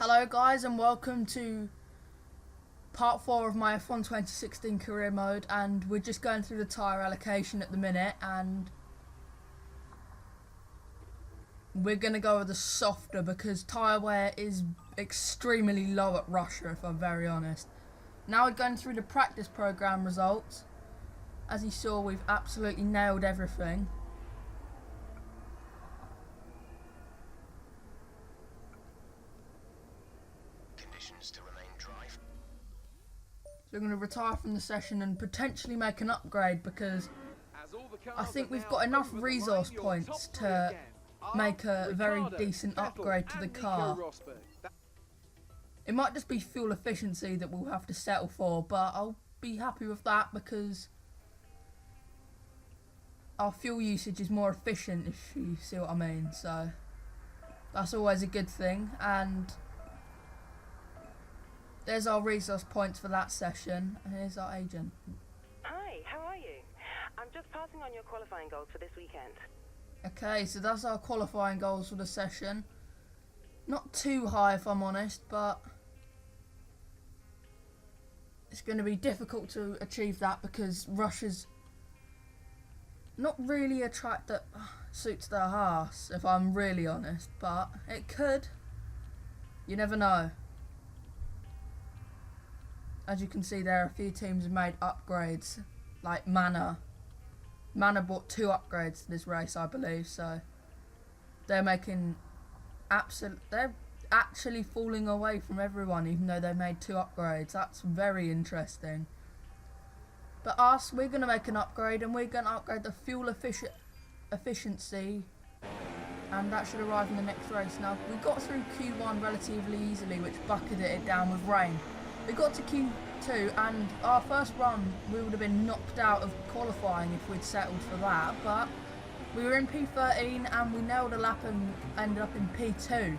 Hello guys and welcome to part 4 of my F1 2016 career mode, and we're just going through the tyre allocation at the minute, and we're going to go with the softer because tyre wear is extremely low at Russia, if I'm very honest. Now we're going through the practice program results. As you saw, we've absolutely nailed everything. To remain dry. So we're going to retire from the session and potentially make an upgrade because I think we've got enough resource points to make a very decent upgrade to the car. It might just be fuel efficiency that we'll have to settle for, but I'll be happy with that because our fuel usage is more efficient, if you see what I mean. So that's always a good thing. And there's our resource points for that session, and here's our agent. Hi, how are you? I'm just passing on your qualifying goals for this weekend. Okay, so that's our qualifying goals for the session. Not too high, if I'm honest, but it's going to be difficult to achieve that because Russia's not really a track that suits their hearts, if I'm really honest, but it could. You never know. As you can see there, a few teams have made upgrades, like Mana. Mana bought 2 upgrades to this race, I believe, so they're actually falling away from everyone, even though they made 2 upgrades. That's very interesting. But us, we're going to make an upgrade, and we're going to upgrade the fuel efficiency, and that should arrive in the next race. Now, we got through Q1 relatively easily, which bucketed it down with rain. We got to Q2, and our first run we would have been knocked out of qualifying if we'd settled for that, but we were in P13 and we nailed a lap and ended up in P2,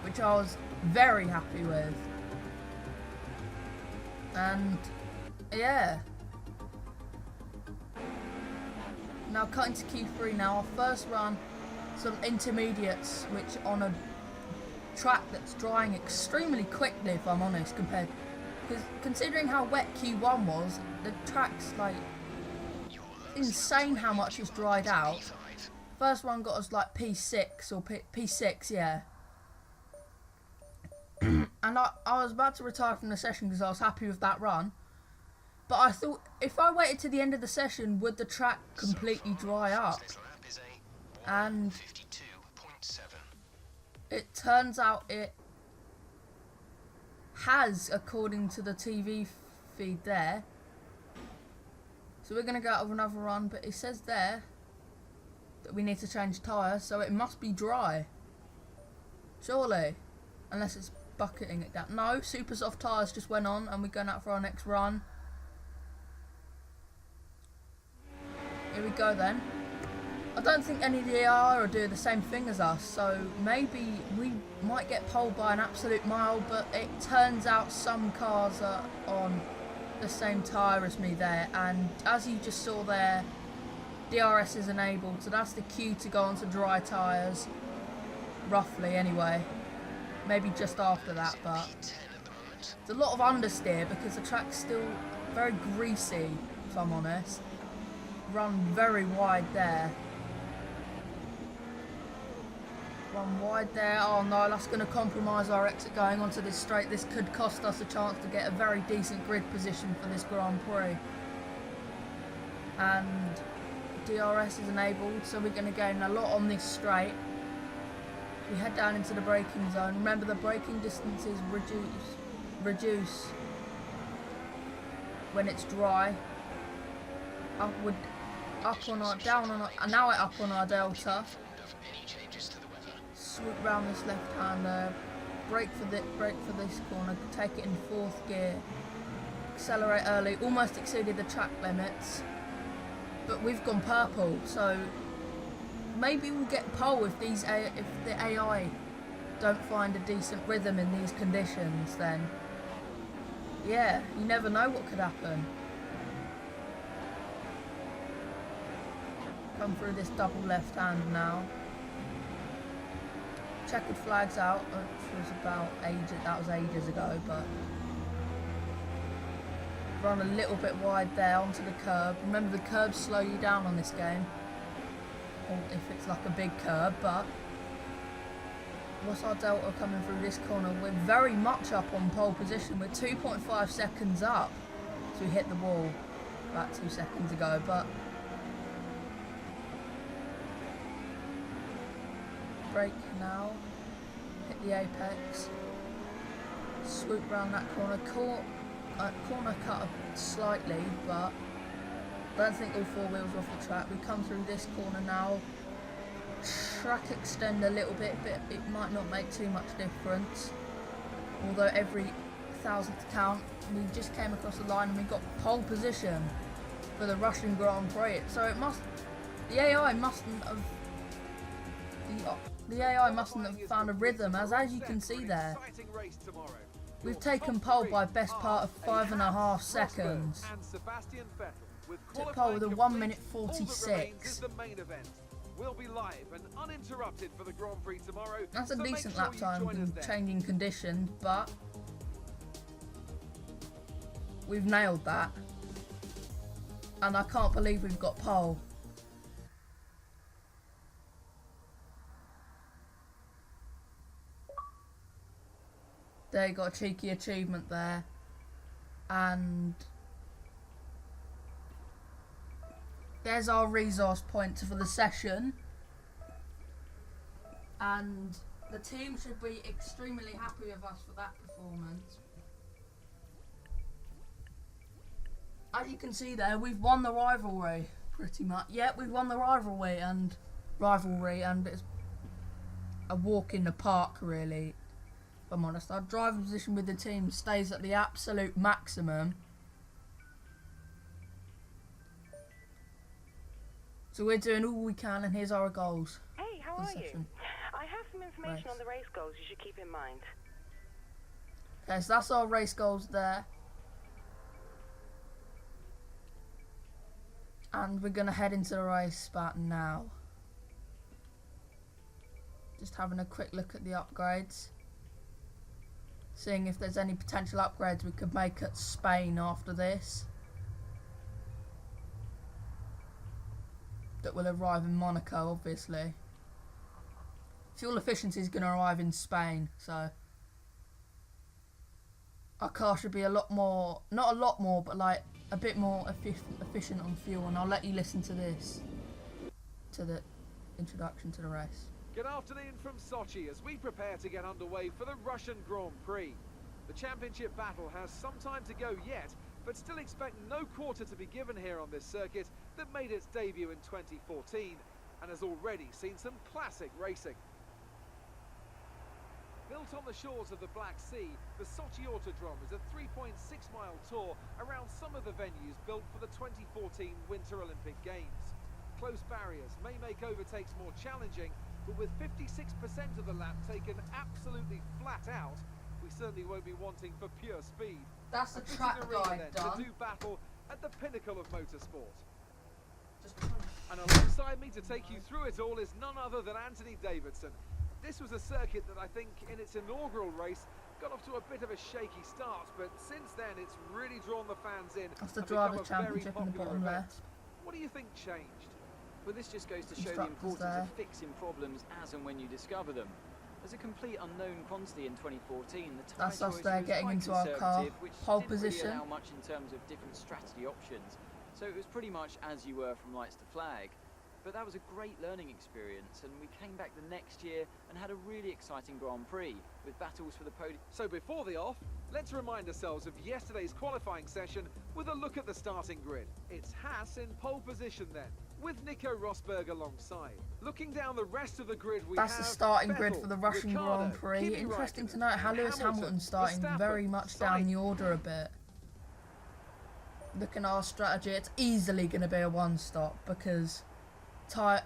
which I was very happy with. And yeah, now cutting to Q3 now, our first run, some intermediates, which on a track that's drying extremely quickly, if I'm honest, compared. Because considering how wet Q1 was, the track's like insane how much it's dried out. First one got us like P6 or P6, yeah. And I was about to retire from the session because I was happy with that run. But I thought, if I waited to the end of the session, would the track completely dry up? And it turns out it has, according to the TV feed there. So we're going to go out of another run, but it says there that we need to change tyres, so it must be dry. Surely. Unless it's bucketing it down. No, super soft tyres just went on, and we're going out for our next run. Here we go then. I don't think any of the AI will do the same thing as us, so maybe we might get poled by an absolute mile, but it turns out some cars are on the same tyre as me there, and as you just saw there, DRS is enabled, so that's the cue to go onto dry tyres, roughly anyway. Maybe just after that, but it's a lot of understeer because the track's still very greasy, if I'm honest. Run very wide there. One wide there. Oh no, that's going to compromise our exit going onto this straight. This could cost us a chance to get a very decent grid position for this Grand Prix. And DRS is enabled, so we're going to gain a lot on this straight. We head down into the braking zone. Remember, the braking distances reduce when it's dry. Down on our, and now we're up on our delta. Swoop round this left hander, brake for this corner, take it in 4th gear, accelerate early, almost exceeded the track limits, but we've gone purple, so maybe we'll get pole if the AI don't find a decent rhythm in these conditions. Then yeah, you never know what could happen. Come through this double left hand now. checkered flags out, which was that was ages ago, but run a little bit wide there onto the curb. Remember, the curbs slow you down on this game, or if it's like a big curb. But what's our delta coming through this corner? We're very much up on pole position. We're 2.5 seconds up, so we hit the wall about 2 seconds ago. But brake now, hit the apex, swoop round that corner, corner cut slightly, but I don't think all four wheels are off the track. We come through this corner now, track extend a little bit, but it might not make too much difference, although every thousandth count. We just came across the line and we got pole position for the Russian Grand Prix, so the AI mustn't have found a rhythm, as you can see there. We've taken pole by best part of 5.5 seconds. Took pole with a 1 minute 46. We'll be live and uninterrupted for the Grand Prix tomorrow. That's a decent lap time in changing conditions, but we've nailed that. And I can't believe we've got pole. They got a cheeky achievement there, and there's our resource pointer for the session, and the team should be extremely happy with us for that performance. As you can see there, we've won the rivalry pretty much. Yeah, we've won the rivalry, and it's a walk in the park, really. If I'm honest, our driving position with the team stays at the absolute maximum. So we're doing all we can, and here's our goals. Hey, how are you? I have some information on the race goals you should keep in mind. Okay, so that's our race goals there. And we're going to head into the race spot now. Just having a quick look at the upgrades. Seeing if there's any potential upgrades we could make at Spain after this. That will arrive in Monaco, obviously. Fuel efficiency is going to arrive in Spain, so our car should be a lot more, not a lot more, but like a bit more efficient on fuel. And I'll let you listen to this, to the introduction to the race. Good afternoon from Sochi as we prepare to get underway for the Russian Grand Prix. The championship battle has some time to go yet, but still expect no quarter to be given here on this circuit that made its debut in 2014 and has already seen some classic racing. Built on the shores of the Black Sea, the Sochi Autodrome is a 3.6-mile tour around some of the venues built for the 2014 Winter Olympic Games. Close barriers may make overtakes more challenging, but with 56% of the lap taken absolutely flat out, we certainly won't be wanting for pure speed. That's the track guide done. To do battle at the pinnacle of motorsport. And alongside me to take you through it all is none other than Anthony Davidson. This was a circuit that I think in its inaugural race got off to a bit of a shaky start, but since then it's really drawn the fans in. That's the Drivers' Championship in the bottom left. What do you think changed? Well, this just goes to show the importance of fixing problems as and when you discover them. As a complete unknown quantity in 2014, the tyre that's us choice there was getting quite into our car, which pole didn't really position. allow much in terms of different strategy options. So it was pretty much as you were from lights to flag. But that was a great learning experience, and we came back the next year and had a really exciting Grand Prix with battles for the podium. So before the off, let's remind ourselves of yesterday's qualifying session with a look at the starting grid. It's Haas in pole position then, with Nico Rosberg alongside. Looking down the rest of the grid, that's the starting grid for the Russian Grand Prix. Interesting to note how Lewis Hamilton's starting very much down the order a bit. Looking at our strategy, it's easily going to be a one-stop because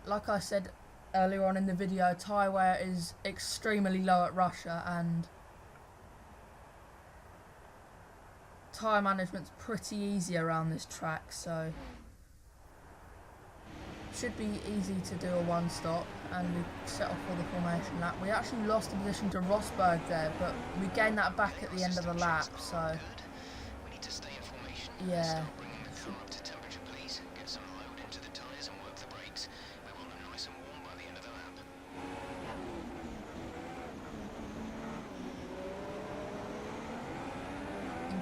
like I said earlier on in the video, tyre wear is extremely low at Russia, and tyre management's pretty easy around this track, so should be easy to do a one stop, and we set off for the formation lap. We actually lost the position to Rosberg there, but we gained that back at the end of the lap, so We need to stay in formation. yeah. Start bringing the car up to temperature, please. Get some load into the tyres and work the brakes. We want them nice and warm by the end of the lap.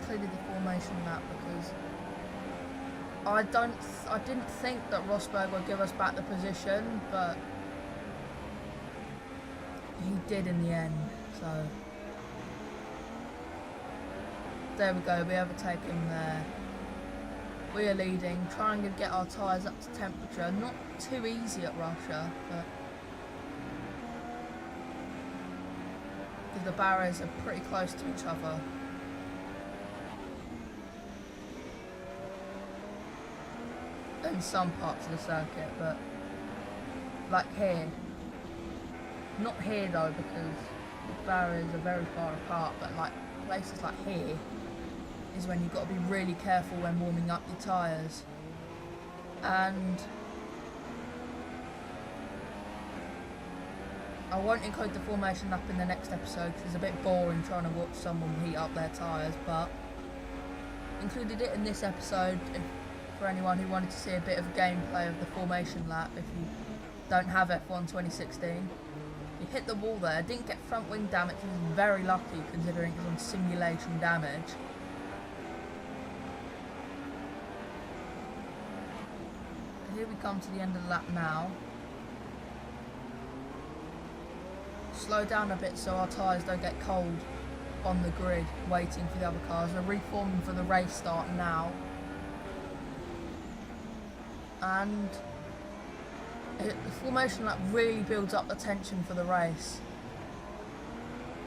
Included the formation lap because I didn't think that Rosberg would give us back the position, but he did in the end. So there we go. We overtake him there. We are leading, trying to get our tyres up to temperature. Not too easy at Russia, but because the barriers are pretty close to each other. In some parts of the circuit, but like here, not here though, because the barriers are very far apart, but like places like here is when you've got to be really careful when warming up your tyres. And I won't include the formation lap in the next episode because it's a bit boring trying to watch someone heat up their tyres, but included it in this episode for anyone who wanted to see a bit of gameplay of the formation lap. If you don't have F1 2016, you hit the wall there, didn't get front wing damage, which was very lucky considering it was on simulation damage. Here we come to the end of the lap now. Slow down a bit so our tyres don't get cold on the grid waiting for the other cars. We're reforming for the race start now. And the formation lap really builds up the tension for the race,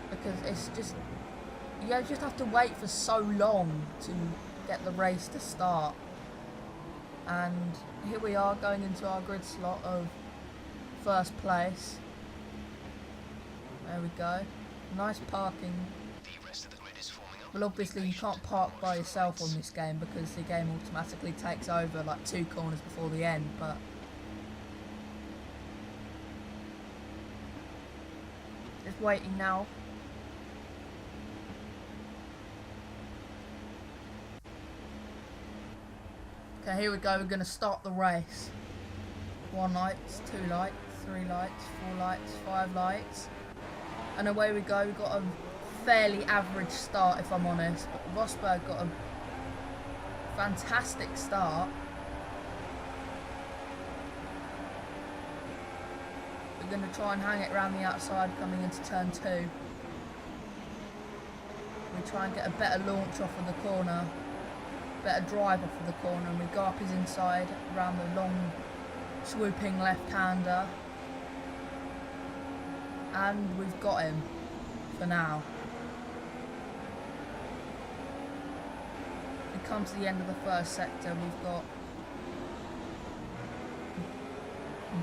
because it's just, you just have to wait for so long to get the race to start. And here we are going into our grid slot of first place. There we go. Nice parking. The rest of the grid is forming up. Well, obviously you can't park by yourself on this game because the game automatically takes over like 2 corners before the end, but just waiting now. Okay, here we go, we're going to start the race. 1 light, 2 lights, 3 lights, 4 lights, 5 lights. And away we go. We've got a fairly average start, if I'm honest, but Rosberg got a fantastic start. We're going to try and hang it around the outside coming into turn 2. We try and get a better launch off of the corner, better drive off of the corner, and we go up his inside around the long swooping left-hander. And we've got him for now. We come to the end of the first sector. We've got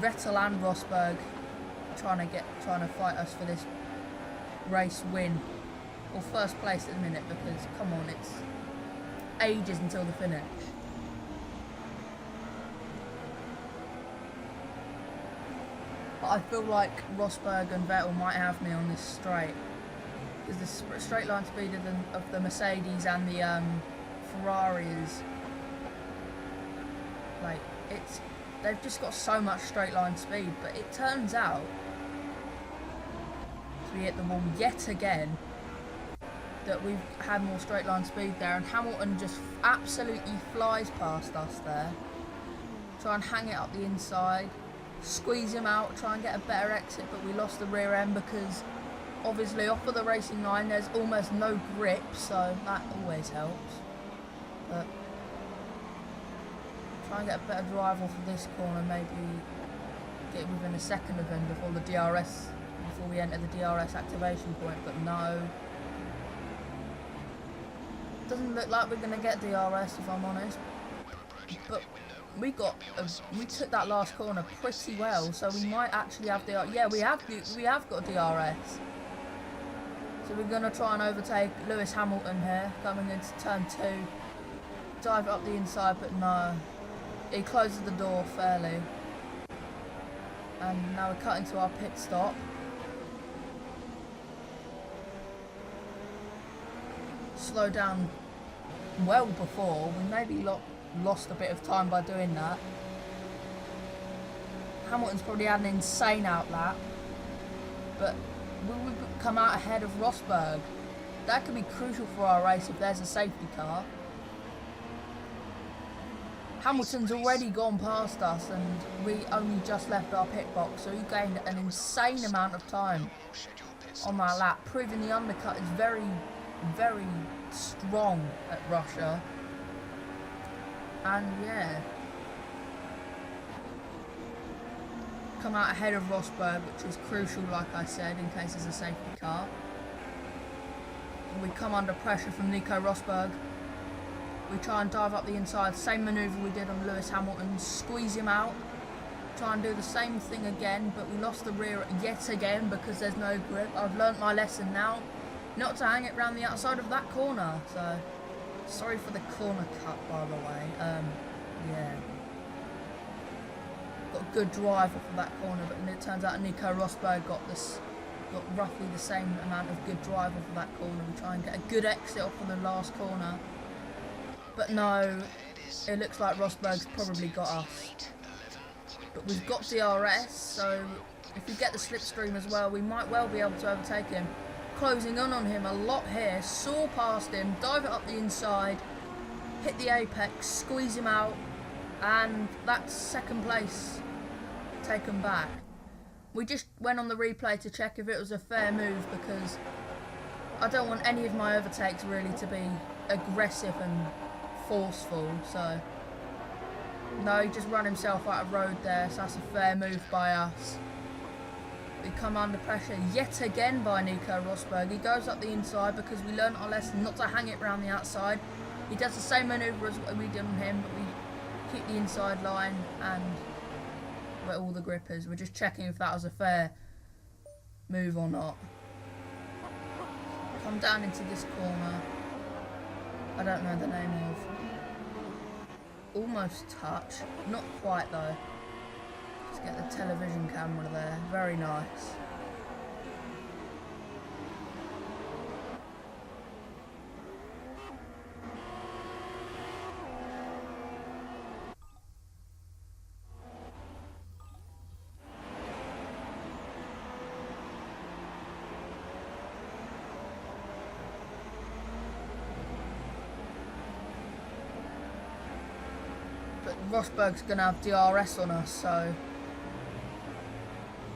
Vettel and Rosberg trying to fight us for this race win, or first place at the minute, because come on, it's ages until the finish. But I feel like Rosberg and Vettel might have me on this straight, because the straight line speed of the Mercedes and the Ferrari is like, they've just got so much straight line speed. But it turns out, as we hit the wall yet again, that we've had more straight line speed there, and Hamilton just absolutely flies past us there. Try and hang it up the inside, squeeze him out, try and get a better exit, but we lost the rear end because obviously off of the racing line there's almost no grip, so that always helps. But try and get a better drive off of this corner, maybe get within a second of him before we enter the DRS activation point, but no. Doesn't look like we're going to get DRS, if I'm honest. But we took that last corner pretty well, so we might actually have DRS. Yeah, we have got DRS. So we're going to try and overtake Lewis Hamilton here, coming into turn 2. Dive up the inside, but no. He closes the door fairly. And now we're cutting to our pit stop. Slow down well before. We maybe lost a bit of time by doing that. Hamilton's probably had an insane outlap, but we've come out ahead of Rosberg. That could be crucial for our race if there's a safety car. Hamilton's already gone past us and we only just left our pit box, so he gained an insane amount of time on that lap, proving the undercut is very, very strong at Russia. And yeah, come out ahead of Rosberg, which is crucial, like I said, in case there's a safety car. We come under pressure from Nico Rosberg. We try and dive up the inside, same manoeuvre we did on Lewis Hamilton, squeeze him out, try and do the same thing again, but we lost the rear yet again because there's no grip. I've learnt my lesson now, not to hang it around the outside of that corner, so sorry for the corner cut, by the way. Yeah, got a good drive off of that corner, but it turns out Nico Rosberg got roughly the same amount of good drive off of that corner. We try and get a good exit off of the last corner. But no, it looks like Rosberg's probably got us. But we've got DRS, so if we get the slipstream as well, we might well be able to overtake him. Closing in on him a lot here, soar past him, dive it up the inside, hit the apex, squeeze him out, and that's second place taken back. We just went on the replay to check if it was a fair move because I don't want any of my overtakes really to be aggressive and forceful, so no, he just ran himself out of road there, so that's a fair move by us. We come under pressure yet again by Nico Rosberg. He goes up the inside because we learnt our lesson not to hang it around the outside. He does the same manoeuvre as we did on him, but we keep the inside line and where all the grip is. We're just checking if that was a fair move or not. Come down into this corner. I don't know the name of. Almost touch. Not quite though. Let's get the television camera there. Very nice. Rosberg's going to have DRS on us, so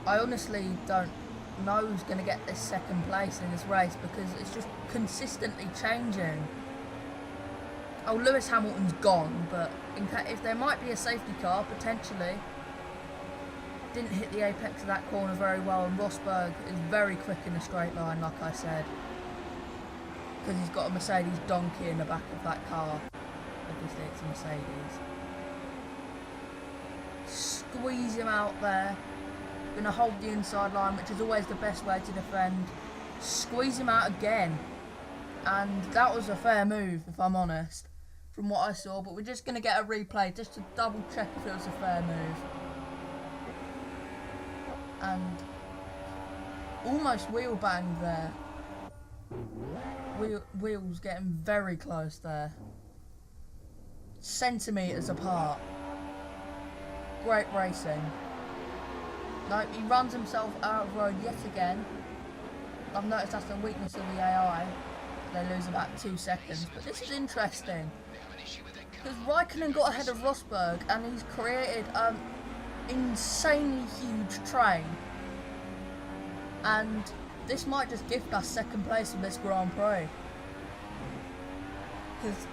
I honestly don't know who's going to get this second place in this race because it's just consistently changing. Oh, Lewis Hamilton's gone, but if there might be a safety car, potentially. Didn't hit the apex of that corner very well, and Rosberg is very quick in a straight line, like I said, because he's got a Mercedes donkey in the back of that car. Obviously it's a Mercedes. Squeeze him out there. Gonna hold the inside line, which is always the best way to defend. Squeeze him out again, and that was a fair move, if I'm honest, from what I saw. But we're just gonna get a replay just to double check if it was a fair move. And almost wheel banged there. Wheels getting very close there, centimetres apart. Great racing. No, he runs himself out of road yet again. I've noticed that's the weakness of the AI. They lose about 2 seconds, but this is interesting because Raikkonen got ahead of Rosberg and he's created an insanely huge train, and this might just gift us second place in this Grand Prix because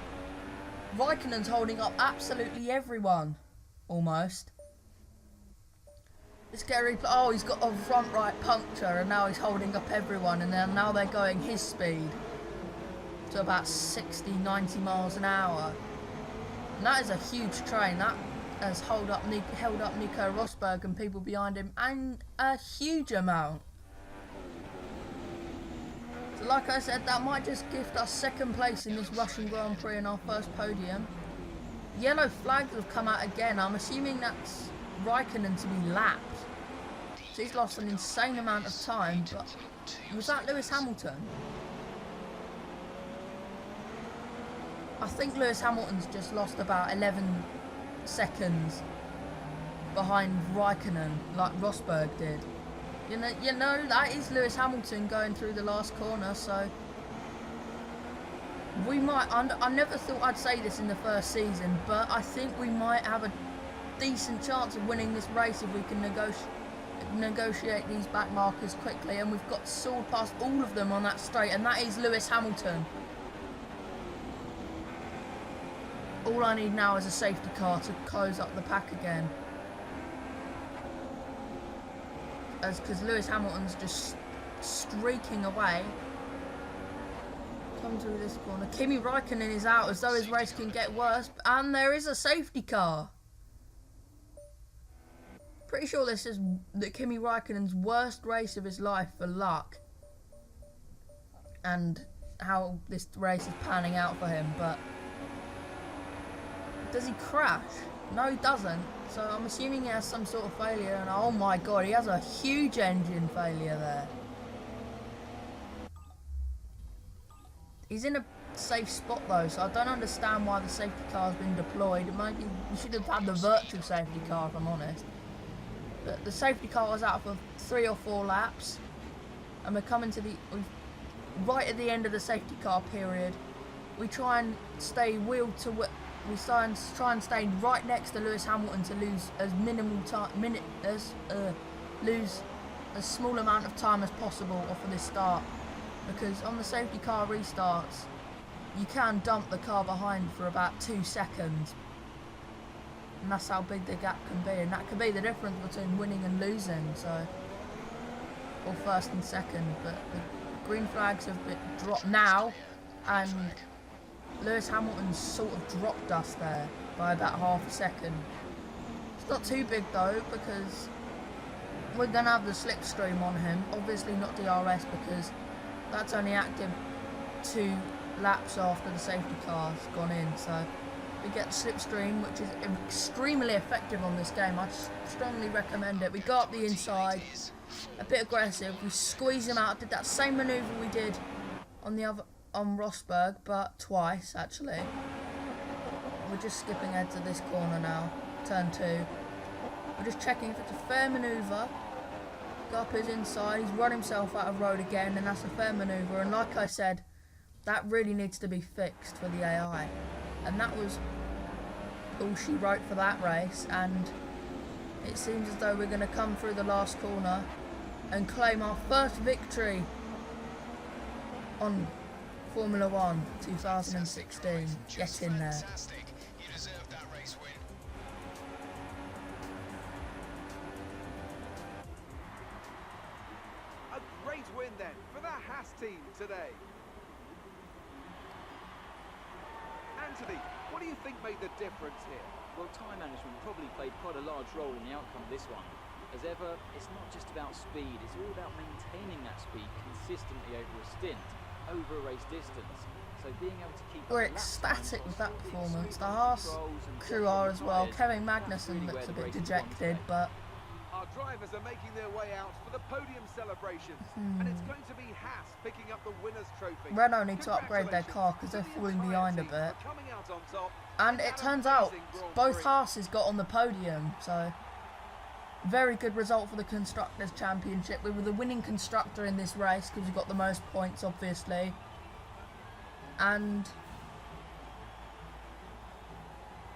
Raikkonen's holding up absolutely everyone, almost. Let's get a replay. Oh, he's got a front right puncture and now he's holding up everyone, and then now they're going his speed to about 60, 90 miles an hour. And that is a huge train. That has held up Nico Rosberg and people behind him, and a huge amount. So like I said, that might just gift us second place in this Russian Grand Prix and our first podium. Yellow flags have come out again. I'm assuming that's Raikkonen to be lapped. He's lost an insane amount of time, but was that Lewis Hamilton? I think Lewis Hamilton's just lost about 11 seconds behind Raikkonen, like Rosberg did. You know that is Lewis Hamilton going through the last corner, so we might. I never thought I'd say this in the first season, but I think we might have a decent chance of winning this race if we can negotiate these back markers quickly. And we've got soared past all of them on that straight, and that is Lewis Hamilton. All I need now is a safety car to close up the pack again. Because Lewis Hamilton's just streaking away. Come through this corner. Kimi Raikkonen is out as though his race can get worse. And there is a safety car. Pretty sure this is Kimi Raikkonen's worst race of his life for luck. And how this race is panning out for him. But does he crash? No, he doesn't. So I'm assuming he has some sort of failure. And oh my god, he has a huge engine failure there. He's in a safe spot though, so I don't understand why the safety car's been deployed. Maybe we should have had the virtual safety car, if I'm honest. But the safety car was out for 3 or 4 laps, and we're coming to right at the end of the safety car period. We try and stay wheel to wheel. We try and stay right next to Lewis Hamilton to lose as minimal time, lose as small amount of time as possible off of this start. Because on the safety car restarts, you can dump the car behind for about 2 seconds. And that's how big the gap can be. And that could be the difference between winning and losing. So, or first and second. But the green flags have been dropped now. And Lewis Hamilton's sort of dropped us there by about half a second. It's not too big though, because we're going to have the slipstream on him. Obviously not DRS, because that's only active 2 laps after the safety car's gone in. So we get the slipstream, which is extremely effective on this game. I strongly recommend it. We go up the inside, a bit aggressive. We squeeze him out. Did that same manoeuvre we did on Rosberg, but twice actually. We're just skipping ahead to this corner now, turn 2. We're just checking if it's a fair manoeuvre. Go up his inside, he's run himself out of road again, and that's a fair manoeuvre. And like I said, that really needs to be fixed for the AI. And that was all she wrote for that race, and it seems as though we're going to come through the last corner and claim our first victory on Formula 1 2016. Get in there. You deserve that race win. A great win then for the Haas team today. Anthony, what do you think made the difference here? Well, time management probably played quite a large role in the outcome of this one. As ever, it's not just about speed, it's all about maintaining that speed consistently over a stint, over a race distance. So being able to keep We're ecstatic with that performance. The Haas crew are as well. Kevin Magnussen looks a bit dejected, but our drivers are making their way out for the podium celebrations, and it's going to be Haas picking up the winner's trophy. Renault need to upgrade their car because they're falling behind a bit. Coming out on top. And it turns out both Haas's got on the podium, so very good result for the Constructors' Championship. We were the winning constructor in this race because we got the most points, obviously. And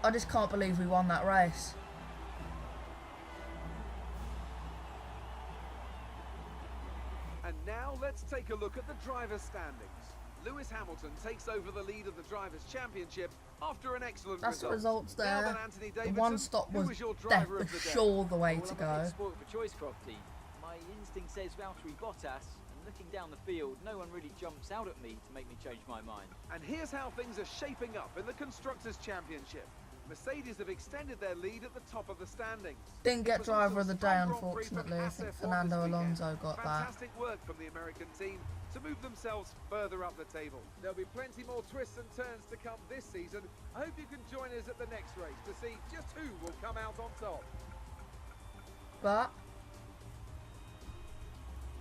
I just can't believe we won that race. And now let's take a look at the drivers' standings. Lewis Hamilton takes over the lead of the Drivers' Championship after an excellent That's the result. results there. The one stop was for sure the way to go. Spoiled for choice, Crofty. My instinct says Valtteri Bottas, and looking down the field, no one really jumps out at me to make me change my mind. And here's how things are shaping up in the Constructors' Championship. Mercedes have extended their lead at the top of the standings. Didn't get driver of the day, unfortunately. I think Fernando Alonso got that. Fantastic work from the American team to move themselves further up the table. There'll be plenty more twists and turns to come this season. I hope you can join us at the next race to see just who will come out on top. But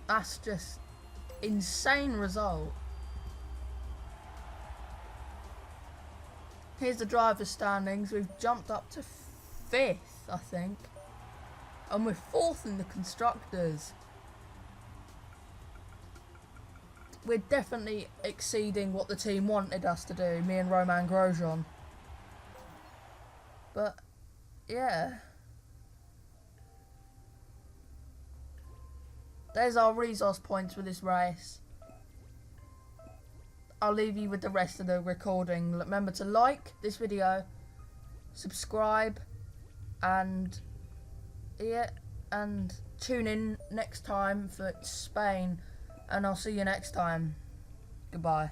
That's just insane result. Here's the driver's standings. We've jumped up to 5th, I think. And we're 4th in the constructors. We're definitely exceeding what the team wanted us to do, me and Romain Grosjean. But, yeah. There's our resource points for this race. I'll leave you with the rest of the recording. Remember to like this video, subscribe, and yeah, and tune in next time for Spain, and I'll see you next time. Goodbye.